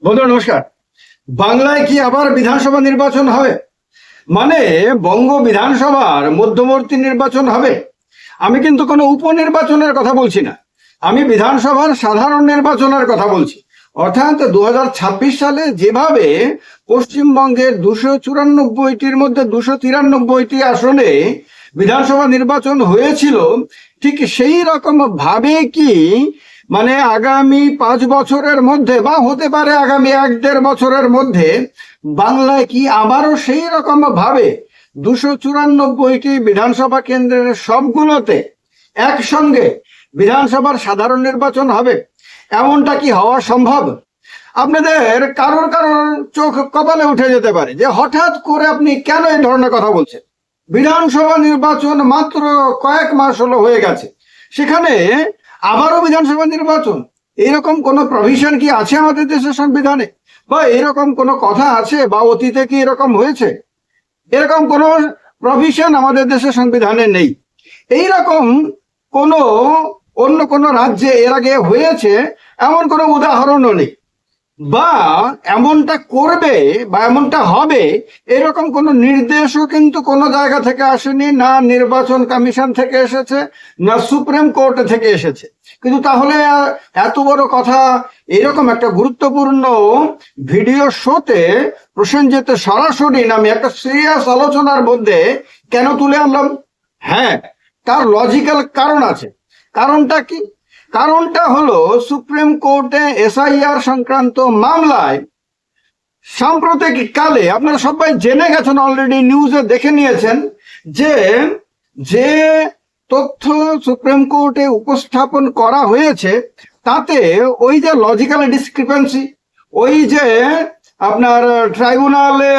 বন্ধুরা নমস্কার। বাংলায় কি আবার বিধানসভা নির্বাচন হবে? মানে বঙ্গ বিধানসভার মধ্যবর্তী নির্বাচন হবে। আমি কিন্তু কোনো উপনির্বাচনের কথা বলছি না, আমি বিধানসভার সাধারণ নির্বাচনের কথা বলছি। অর্থাৎ 2026 সালে যেভাবে পশ্চিমবঙ্গের 294টির মধ্যে 293টি আসনে বিধানসভা নির্বাচন হয়েছিল, ঠিক সেই রকম ভাবে কি মানে আগামী 5 বছরের মধ্যে বা হতে পারে আগামী 1-1.5 বছরের মধ্যে বাংলায় কি আবারও সেই রকম ভাবে 294টি বিধানসভা কেন্দ্রের সবগুলোতে একসঙ্গে বিধানসভার সাধারণ নির্বাচন হবে? এমনটা কি হওয়া সম্ভব? আপনাদের কারোর কারোর চোখ কপালে উঠে যেতে পারে যে হঠাৎ করে আপনি কেন এই ধরনের কথা বলছেন। বিধানসভা নির্বাচন মাত্র কয়েক মাস হলো হয়ে গেছে, সেখানে আবারও বিধানসভা নির্বাচন, এরকম কোনো প্রভিশন কি আছে আমাদের দেশের সংবিধানে? বা এরকম কোনো কথা আছে বা অতীতে কি এরকম হয়েছে? এরকম কোনো প্রভিশন আমাদের দেশের সংবিধানে নেই। এইরকম কোনো অন্য কোনো রাজ্যে এর আগে হয়েছে এমন কোনো উদাহরণও নেই, বা এমনটা করবে বা এমনটা হবে এরকম কোনো নির্দেশও কিন্তু কোনো জায়গা থেকে আসেনি, না নির্বাচন কমিশন থেকে এসেছে, না সুপ্রিম কোর্ট থেকে এসেছে। কিন্তু তাহলে এত বড় কথা এরকম একটা গুরুত্বপূর্ণ ভিডিও শোতে প্রসেনজিৎ সরাসরি নামে একটা সিরিয়াস আলোচনার মধ্যে কেন তুলে আনলাম? হ্যাঁ, তার লজিক্যাল কারণ আছে। কারণটা কি? কারণটা হলো সুপ্রিম কোর্টে এসআইআর সংক্রান্ত মামলায় সাম্প্রতিক কালে আপনারা সবাই জেনে গেছেন, অলরেডি নিউজে দেখে নিয়েছেন যে যে তথ্য সুপ্রিম কোর্টে উপস্থাপন করা হয়েছে তাতে ওই যে লজিক্যাল ডিসক্রিপেন্সি, ওই যে আপনার ট্রাইব্যুনালে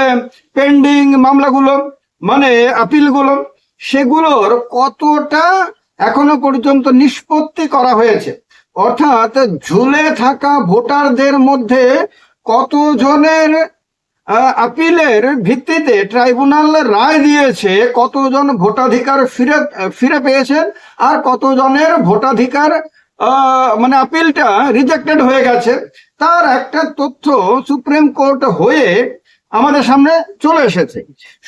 পেন্ডিং মামলাগুলো মানে আপিলগুলো, সেগুলোর কতটা এখনো পর্যন্ত নিষ্পত্তি করা হয়েছে। অর্থাৎ ঝুলে থাকা ভোটারদের মধ্যে কতজনের আপিলের ভিত্তিতে ট্রাইব্যুনাল রায় দিয়েছে, কতজন ভোটাধিকার ফিরে পেয়েছেন, আর কতজনের ভোটাধিকার মানে আপিলটা রিজেক্টেড হয়ে গেছে, তার একটা তথ্য সুপ্রিম কোর্ট হয়ে আমাদের সামনে চলে এসেছে।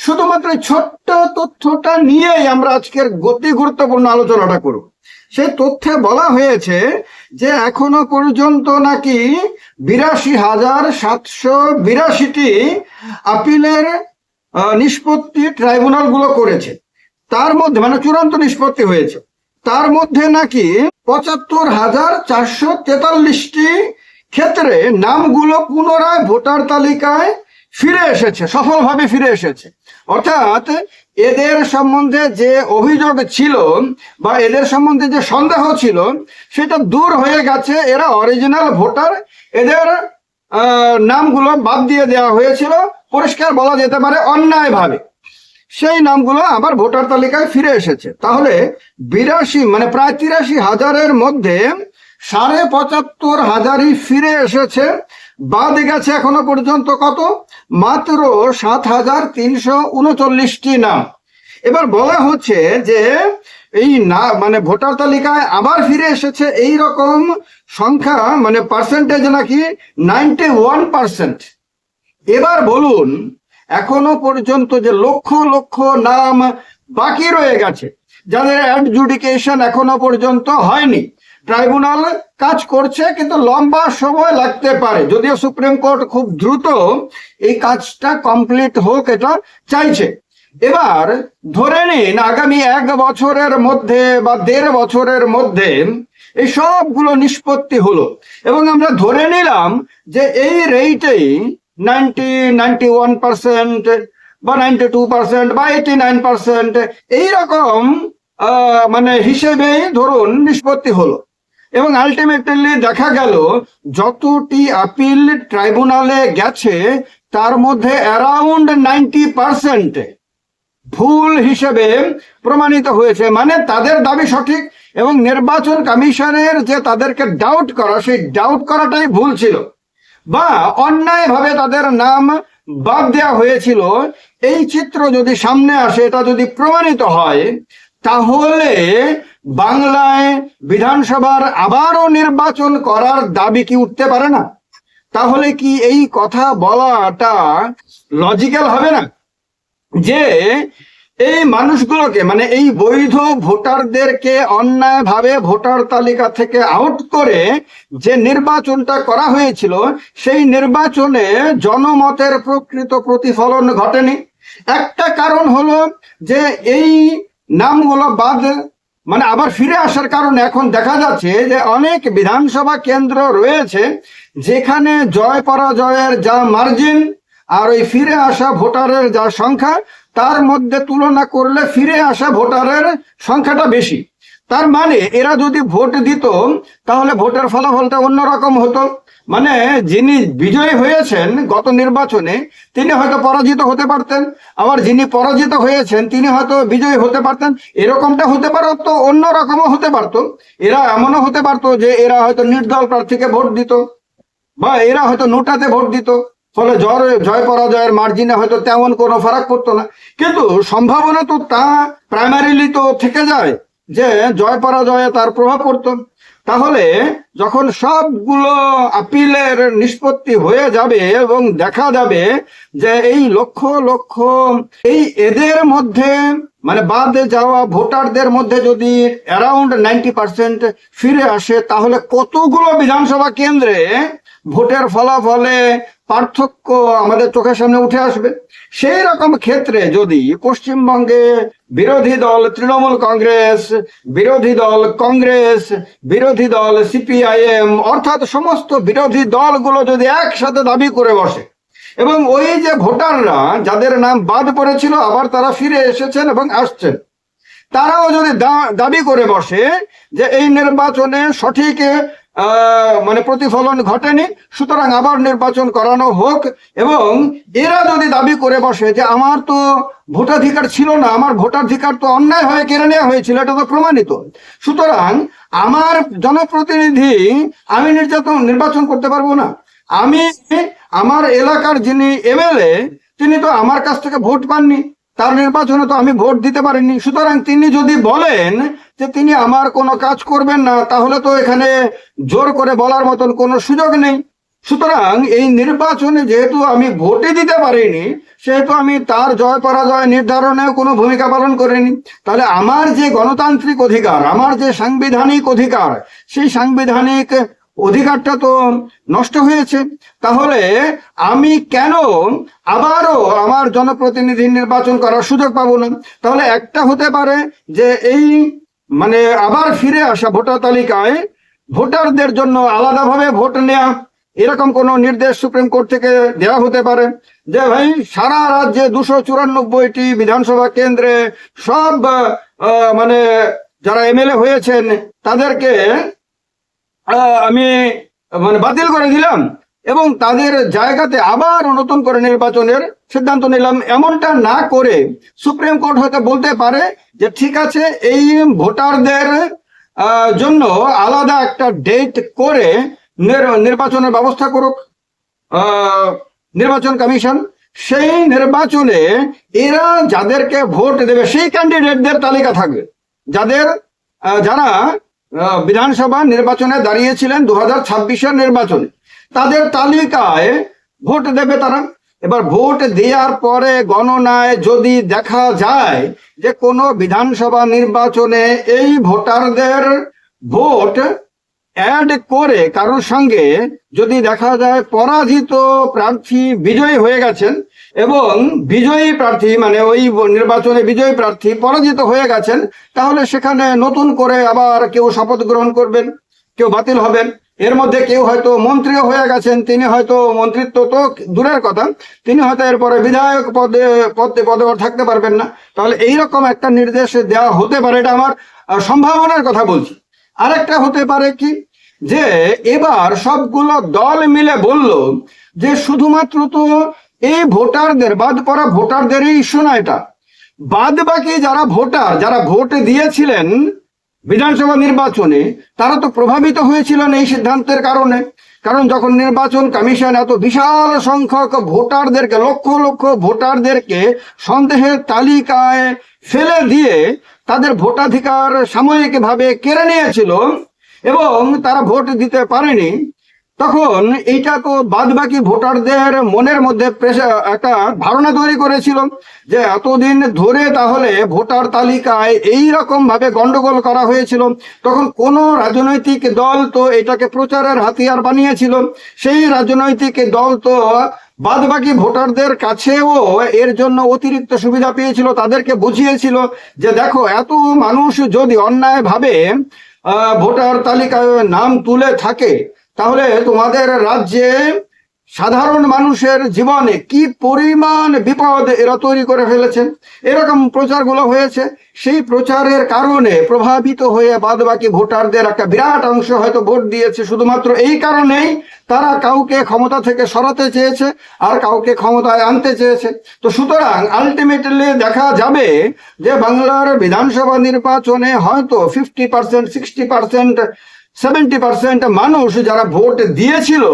শুধুমাত্র ছোট্ট তথ্যটা নিয়েই আমরা আজকের গুরুত্বপূর্ণ আলোচনাটা করব। সেই তথ্যে বলা হয়েছে যে এখনো পর্যন্ত নাকি 82,782টি আপিলের নিষ্পত্তি ট্রাইব্যুনাল গুলো করেছে। তার মধ্যে মানে চূড়ান্ত নিষ্পত্তি হয়েছে, তার মধ্যে নাকি 75,443টি ক্ষেত্রে নামগুলো পুনরায় ভোটার তালিকায় ফিরে এসেছে, সফলভাবে ফিরে এসেছে। অর্থাৎ এদের সম্বন্ধে যে অভিযোগ ছিল বা এদের সম্বন্ধে যে সন্দেহ ছিল সেটা দূর হয়ে গেছে। এরা অরিজিনাল ভোটার, এদের নামগুলো বাদ দিয়ে দেওয়া হয়েছিল, পরিষ্কার বলা যেতে পারে অন্যায়ভাবে। সেই নামগুলো আবার ভোটার তালিকায় ফিরে এসেছে। তাহলে 82 মানে প্রায় 83,000-এর মধ্যে 75,500-ই ফিরে এসেছে। বাদ গেছে এখনো পর্যন্ত কত? মাত্র 7,339টি নাম। এবার বলা হচ্ছে যে এই না মানে ভোটার তালিকায় আবার ফিরে এসেছে এই রকম সংখ্যা মানে পার্সেন্টেজ নাকি 91%। এবার বলুন, এখনো পর্যন্ত যে লক্ষ লক্ষ নাম বাকি রয়ে গেছে, যাদের অ্যাডজুডিকেশন এখনো পর্যন্ত হয়নি, ট্রাইব্যুনাল কাজ করছে কিন্তু লম্বা সময় লাগতে পারে, যদিও সুপ্রিম কোর্ট খুব দ্রুত এই কাজটা কমপ্লিট হোক এটা চাইছে। এবার ধরে নিন আগামী 1 বছরের মধ্যে বা 1.5 বছরের মধ্যে এই সবগুলো নিষ্পত্তি হলো, এবং আমরা ধরে নিলাম যে এই রেটেই 91% বা 92% বা 89% এইরকম মানে হিসেবেই ধরুন নিষ্পত্তি হলো, এবং আলটিমেটলি দেখা গেল যতটি আপিল ট্রাইব্যুনালে গেছে তার মধ্যে অ্যারাউন্ড 90% ভুল হিসেবে প্রমাণিত হয়েছে। মানে তাদের দাবি সঠিক এবং নির্বাচন কমিশনের যে তাদেরকে ডাউট করা, সেই ডাউট করাটাই ভুল ছিল, বা অন্যায়ভাবে তাদের নাম বাদ দেওয়া হয়েছিল। এই চিত্র যদি সামনে আসে, এটা যদি প্রমাণিত হয়, তাহলে বাংলায় বিধানসভার আবারও নির্বাচন করার দাবি কি উঠতে পারে না? তাহলে কি এই কথা বলাটা লজিক্যাল হবে না যে এই মানুষগুলোকে, মানে এই বৈধ ভোটারদেরকে অন্যায়ভাবে ভোটার তালিকা থেকে আউট করে যে নির্বাচনটা করা হয়েছিল, সেই নির্বাচনে জনমতের প্রকৃত প্রতিফলন ঘটেনি? একটা কারণ হলো যে এই নামগুলো বাদ, মানে আবার ফিরে আসার কারণে এখন দেখা যাচ্ছে যে অনেক বিধানসভা কেন্দ্র রয়েছে যেখানে জয় পরাজয়ের যা মার্জিন আর ওই ফিরে আসা ভোটারের যা সংখ্যা, তার মধ্যে তুলনা করলে ফিরে আসা ভোটারের সংখ্যাটা বেশি। তার মানে এরা যদি ভোট দিত তাহলে ভোটের ফলাফলটা অন্যরকম হতো। মানে যিনি বিজয়ী হয়েছেন গত নির্বাচনে তিনি হয়তো পরাজিত হতে পারতেন, আবার যিনি পরাজিত হয়েছেন তিনি হয়তো বিজয়ী হতে পারতেন। এরকমটা হতে পারতো, অন্যরকমও হতে পারতো। এরা এমনও হতে পারতো যে এরা হয়তো নির্দল প্রার্থীকে ভোট দিত, বা এরা হয়তো নোটাতে ভোট দিত, ফলে জয় পরাজয়ের মার্জিনে হয়তো তেমন কোনো ফারাক পড়তো না। কিন্তু সম্ভাবনা তো তা প্রাইমারিলি তো থেকে যায় যে জয় পরাজয়ে তার প্রভাব পড়তো। তাহলে যখন সবগুলো আপিলের নিষ্পত্তি হয়ে যাবে এবং দেখা যাবে যে এই লক্ষ লক্ষ এদের মধ্যে, মানে বাদ যাওয়া ভোটারদের মধ্যে যদি অ্যারাউন্ড 90% ফিরে আসে, তাহলে কতগুলো বিধানসভা কেন্দ্রে ভোটের ফলাফলে পার্থক্য আমাদের চোখের সামনে উঠে আসবে। সেই রকম ক্ষেত্রে যদি পশ্চিমবঙ্গে বিরোধী দল তৃণমূল কংগ্রেস, বিরোধী দল কংগ্রেস, বিরোধী দল সিপিআইএম, অর্থাৎ সমস্ত বিরোধী দলগুলো যদি একসাথে দাবি করে বসে এবং ওই যে ভোটাররা যাদের নাম বাদ পড়েছিল আবার তারা ফিরে এসেছেন এবং আসছেন, তারাও যদি দাবি করে বসে যে এই নির্বাচনে সঠিক মানে প্রতিফলন ঘটেনি, সুতরাং আবার নির্বাচন করানো হোক, এবং এরা যদি দাবি করে বসে যে আমার তো ভোটাধিকার ছিল না, আমার ভোটাধিকার তো অন্যায় হয়ে কেড়ে নেওয়া হয়েছিল, এটা তো প্রমাণিত, সুতরাং আমার জনপ্রতিনিধি আমি নির্বাচন করতে পারবো না, আমি আমার এলাকার যিনি এমএলএ তিনি তো আমার কাছ থেকে ভোট পাননি, তার নির্বাচনে তো আমি ভোট দিতে পারিনি, সুতরাং তিনি যদি বলেন যে তিনি আমার কোনো কাজ করবেন না, তাহলে তো এখানে জোর করে বলার মতন কোনো সুযোগ নেই। সুতরাং এই নির্বাচনে যেহেতু আমি ভোটে দিতে পারিনি, সেহেতু আমি তার জয় পরাজয় নির্ধারণেও কোনো ভূমিকা পালন করিনি। তাহলে আমার যে গণতান্ত্রিক অধিকার, আমার যে সাংবিধানিক অধিকার, সেই সাংবিধানিক অধিকারটা তো নষ্ট হয়েছে। তাহলে আমি কেন আবারও আমার জনপ্রতিনিধি নির্বাচন করার সুযোগ পাবো না? তাহলে একটা হতে পারে যে এই মানে আবার ফিরে আসা ভোটার তালিকায় ভোটারদের জন্য আলাদাভাবে ভোট নেওয়া, এরকম কোনো নির্দেশ সুপ্রিম কোর্ট থেকে দেওয়া হতে পারে যে ভাই সারা রাজ্যে 294টি বিধানসভা কেন্দ্রে সব মানে যারা এমএলএ হয়েছেন তাদেরকে আমি মানে বাতিল করে দিলাম এবং তাদের জায়গাতে আবার নতুন করে নির্বাচনের সিদ্ধান্ত নিলাম। এমনটা না করে সুপ্রিম কোর্ট হয়তো বলতে পারে যে ঠিক আছে, এই ভোটারদের জন্য আলাদা একটা ডেট করে নির্বাচনের ব্যবস্থা করুক নির্বাচন কমিশন। সেই নির্বাচনে এরা যাদেরকে ভোট দেবে সেই ক্যান্ডিডেটদের তালিকা থাকবে, যারা বিধানসভা নির্বাচনে দাঁড়িয়েছিলেন 2026-এর নির্বাচনে, তাদের তালিকায় ভোট দেবে তারা। এবার ভোট দেওয়ার পরে গণনায় যদি দেখা যায় যে কোনো বিধানসভা নির্বাচনে এই ভোটারদের ভোট অ্যাড করে কারোর সঙ্গে যদি দেখা যায় পরাজিত প্রার্থী বিজয়ী হয়ে গেছেন এবং বিজয়ী প্রার্থী মানে ওই নির্বাচনে বিজয়ী প্রার্থী পরাজিত হয়ে গেছেন, তাহলে সেখানে নতুন করে আবার কেউ শপথ গ্রহণ করবেন, কেউ বাতিল হবেন। এর মধ্যে কেউ হয়তো মন্ত্রীও হয়ে গেছেন, তিনি হয়তো মন্ত্রিত্ব তো দূরের কথা, তিনি হয়তো এরপরে বিধায়ক পদে থাকতে পারবেন না। তাহলে এইরকম একটা নির্দেশ দেওয়া হতে পারে, এটা আমার সম্ভাবনার কথা বলছি। আরেকটা হতে পারে কি, যে এবার সবগুলো দল মিলে বলল যে শুধুমাত্র তো এই ভোটারদের, বাদ পড়া ভোটারদেরই ইস্যু না, এটা বাদ বাকি যারা ভোট দিয়েছিলেন বিধানসভা নির্বাচনে তারা তো প্রভাবিত হয়েছিলেন এই সিদ্ধান্তের কারণে। কারণ যখন নির্বাচন কমিশন এত বিশাল সংখ্যক ভোটারদেরকে, লক্ষ লক্ষ ভোটারদেরকে সন্দেহের তালিকায় ফেলে দিয়ে তাদের ভোটাধিকার সাময়িকভাবে কেড়ে নিয়েছিল এবং তারা ভোট দিতে পারেনি, তখন এইটা তো বাদ বাকি ভোটারদের মনের মধ্যে একটা ধারণা তৈরি করেছিল যে এতদিন ধরে তাহলে ভোটার তালিকায় এই রকম ভাবে গন্ডগোল করা হয়েছিল। তখন কোন রাজনৈতিক দল তো এটাকে প্রচারের হাতিয়ার বানিয়েছিল, সেই রাজনৈতিক দল তো বাদ বাকি ভোটারদের কাছেও এর জন্য অতিরিক্ত সুবিধা পেয়েছিল, তাদেরকে বুঝিয়েছিল যে দেখো এত মানুষ যদি অন্যায়ভাবে ভোটার তালিকায় নাম তুলে থাকে তাহলে তোমাদের রাজ্যে সাধারণ মানুষের জীবনে কি পরিমাণ বিপদ এরা তৈরি করে ফেলেছেন। এরকম প্রচারগুলো হয়েছে, সেই প্রচারের কারণে প্রভাবিত হয়ে বাদ বাকি ভোটারদের একটা বিরাট অংশ হয়তো ভোট দিয়েছে শুধুমাত্র এই কারণেই তারা কাউকে ক্ষমতা থেকে সরাতে চেয়েছে আর কাউকে ক্ষমতায় আনতে চেয়েছে। তো সুতরাং আলটিমেটলি দেখা যাবে যে বাংলার বিধানসভা নির্বাচনে হয়তো 50%, 60%, 70% মানুষ যারা ভোট দিয়েছিল,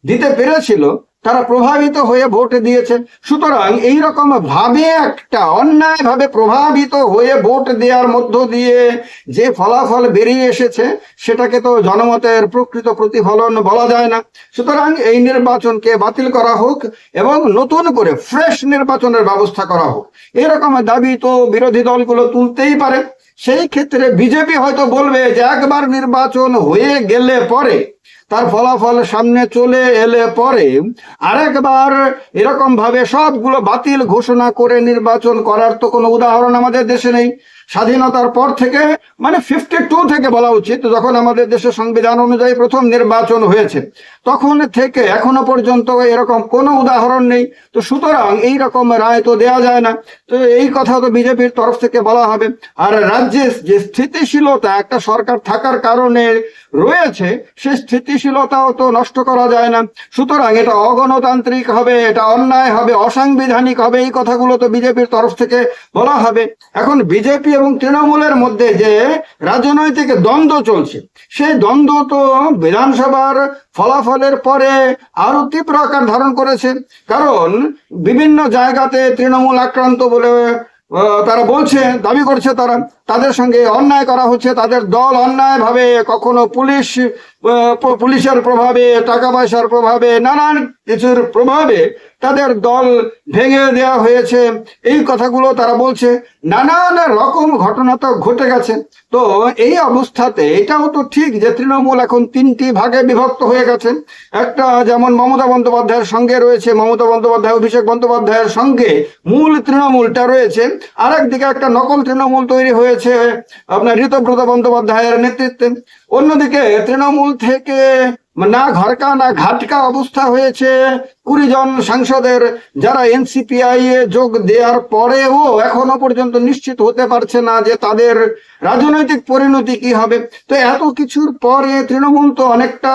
দিতে পেরেছিল, তারা প্রভাবিত হয়ে ভোট দিয়েছে। সুতরাং এইরকম ভাবে একটা অন্যায় ভাবে প্রভাবিত হয়ে ভোট দেওয়ার মধ্য দিয়ে যে ফলাফল বেরিয়ে এসেছে সেটাকে তো জনমতের প্রকৃত প্রতিফলন বলা যায় না। সুতরাং এই নির্বাচনকে বাতিল করা হোক এবং নতুন করে ফ্রেশ নির্বাচনের ব্যবস্থা করা হোক, এরকম দাবি তো বিরোধী দলগুলো তুলতেই পারে। সেই ক্ষেত্রে বিজেপি হয়তো বলবে যে একবার নির্বাচন হয়ে গেলে পরে, তার ফলাফল সামনে চলে এলে পরে আরেকবার এরকম ভাবে সবগুলো বাতিল ঘোষণা করে নির্বাচন করার তো কোনো উদাহরণ আমাদের দেশে নেই। স্বাধীনতার পর থেকে, মানে 52 থেকে বলা উচিত, যখন আমাদের দেশের সংবিধান অনুযায়ী প্রথম নির্বাচন হয়েছে, তখন থেকে এখনো পর্যন্ত এরকম কোনো উদাহরণ নেই। তো সুতরাং এইরকম রায় তো দেয়া যায় না। তো এই কথা তো বিজেপির তরফ থেকে বলা হবে। আর রাজ্যে যে স্থিতিশীলতা একটা সরকার থাকার কারণে রয়েছে, সেই স্থিতিশীলতাও তো নষ্ট করা যায় না। সুতরাং এটা অগণতান্ত্রিক হবে, এটা অন্যায় হবে, অসাংবিধানিক হবে, এই কথাগুলো তো বিজেপির তরফ থেকে বলা হবে। এখন বিজেপি এবং তৃণমূলের মধ্যে যে রাজনৈতিক দ্বন্দ্ব চলছে, সেই দ্বন্দ্ব তো বিধানসভার ফলাফলের পরে আরো তীব্র আকার ধারণ করেছে। কারণ বিভিন্ন জায়গাতে তৃণমূল আক্রান্ত বলে তারা বলছে, দাবি করছে, তাদের সঙ্গে অন্যায় করা হচ্ছে, তাদের দল অন্যায় ভাবে কখনো পুলিশের প্রভাবে, টাকা পয়সার প্রভাবে, নানান কিছুর প্রভাবে তাদের দল ভেঙে দেওয়া হয়েছে, এই কথাগুলো তারা বলছে। নানান রকম ঘটনা তো ঘটে গেছে। তো এই অবস্থাতে এটাও তো ঠিক যে তৃণমূল এখন 3টি ভাগে বিভক্ত হয়ে গেছে। একটা যেমন মমতা বন্দ্যোপাধ্যায়ের সঙ্গে রয়েছে, মমতা বন্দ্যোপাধ্যায় অভিষেক বন্দ্যোপাধ্যায়ের সঙ্গে মূল তৃণমূলটা রয়েছে, আরেকদিকে একটা নকল তৃণমূল তৈরি হয়েছে আপনার ঋতব্রত বন্দ্যোপাধ্যায়ের নেতৃত্বে। অন্যদিকে তৃণমূল থেকে না ঘরকা না ঘাটকা অবস্থা হয়েছে 20 জন সাংসদের, যারা এনসিপিআই এ যোগ দেওয়ার পরেও এখনো পর্যন্ত নিশ্চিত হতে পারছে না যে তাদের রাজনৈতিক পরিণতি কি হবে। তো এত কিছুর পরে তৃণমূল তো অনেকটা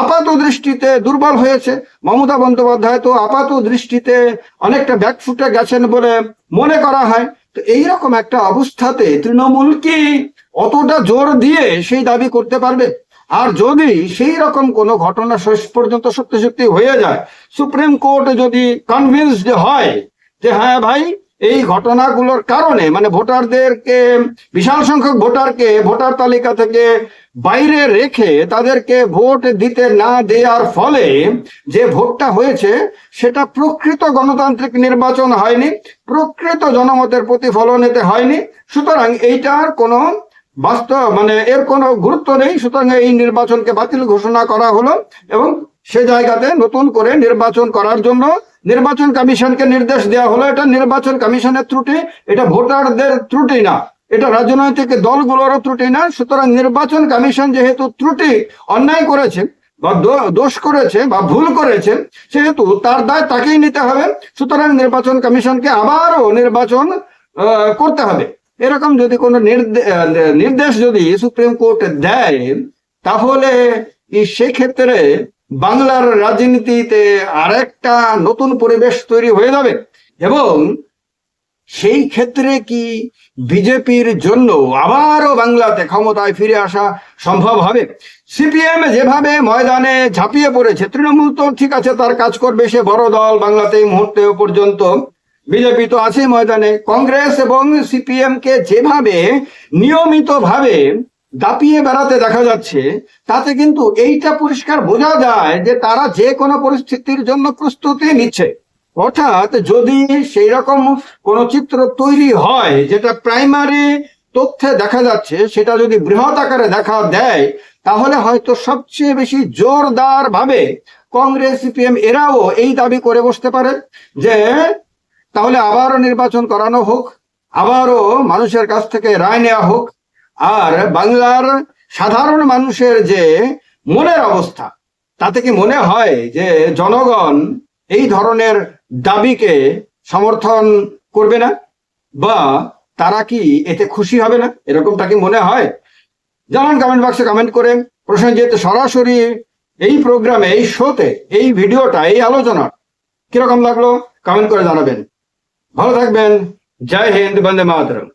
আপাত দৃষ্টিতে দুর্বল হয়েছে। মমতা বন্দ্যোপাধ্যায় তো আপাত দৃষ্টিতে অনেকটা ব্যাকফুটে গেছেন বলে মনে করা হয়। তো এইরকম একটা অবস্থাতে তৃণমূল কি অতটা জোর দিয়ে সেই দাবি করতে পারবে? আর যদি সেই রকম কোনো ঘটনা শেষ পর্যন্ত সত্যি সত্যি হয়ে যায়, সুপ্রিম কোর্ট যদি কনভিন্সড হয় যে হ্যাঁ ভাই এই ঘটনাগুলোর কারণে মানে ভোটারদেরকে, বিশাল সংখ্যক ভোটারকে ভোটার তালিকা থেকে বাইরে রেখে তাদেরকে ভোট দিতে না দেওয়ার ফলে যে ভোটটা হয়েছে সেটা প্রকৃত গণতান্ত্রিক নির্বাচন হয়নি, প্রকৃত জনমতের প্রতিফলন এতে হয়নি, সুতরাং এইটার কোনো বাস্তব মানে এর কোনো গুরুত্ব নেই, সুতরাং এই নির্বাচনকে বাতিল ঘোষণা করা হলো এবং সে জায়গাতে নতুন করে নির্বাচন করার জন্য নির্বাচন কমিশনকে নির্দেশ দেওয়া হলো। এটা নির্বাচন কমিশনের ত্রুটি, এটা ভোটারদের ত্রুটি না, এটা রাজনৈতিক দলগুলোরও ত্রুটি না। সুতরাং নির্বাচন কমিশন যেহেতু ত্রুটি, অন্যায় করেছে বা দোষ করেছে বা ভুল করেছে, সেহেতু তার দায় তাকেই নিতে হবে। সুতরাং নির্বাচন কমিশনকে আবারও নির্বাচন করতে হবে। এরকম যদি কোনো নির্দেশ যদি সুপ্রিম কোর্ট দেয়, তাহলে সেক্ষেত্রে বাংলার রাজনীতিতে আরেকটা নতুন পরিবেশ তৈরি হয়ে যাবে এবং সেই ক্ষেত্রে কি বিজেপির জন্য আবারও বাংলাতে ক্ষমতায় ফিরে আসা সম্ভব হবে? সিপিএম যেভাবে ময়দানে ঝাঁপিয়ে পড়েছে, তৃণমূল তো ঠিক আছে তার কাজ করবে, সে বড় দল বাংলাতে এই মুহূর্তে পর্যন্ত, বিজেপি তো আছে ময়দানে, কংগ্রেস এবং সিপিএম কে যেভাবে নিয়মিতভাবে দাপিয়ে বেড়াতে দেখা যাচ্ছে, তাতে কিন্তু এইটা পরিষ্কার বোঝা যায় যে তারা যে কোনো পরিস্থিতির জন্য প্রস্তুতি নিচ্ছে। অর্থাৎ যদি সেই রকম কোনো চিত্র তৈরি হয় যেটা প্রাইমারি তথ্যে দেখা যাচ্ছে, সেটা যদি বৃহৎ আকারে দেখা দেয়, তাহলে হয়তো সবচেয়ে বেশি জোরদার ভাবে কংগ্রেস সিপিএম এরাও এই দাবি করে বসতে পারে যে তাহলে আবারও নির্বাচন করানো হোক, আবারও মানুষের কাছ থেকে রায় নেওয়া হোক। আর বাংলার সাধারণ মানুষের যে মনের অবস্থা, তাতে কি মনে হয় যে জনগণ এই ধরনের দাবিকে সমর্থন করবে না, বা তারা কি এতে খুশি হবে না? এরকমটা কি মনে হয়? জানান কমেন্ট বক্সে কমেন্ট করে। প্রসেনজিৎ সরাসরি এই প্রোগ্রামে, এই শোতে, এই ভিডিওটা, এই আলোচনা কিরকম লাগলো কমেন্ট করে জানাবেন। ভালো থাকবেন। জয় হিন্দ, বন্দে মাতরম।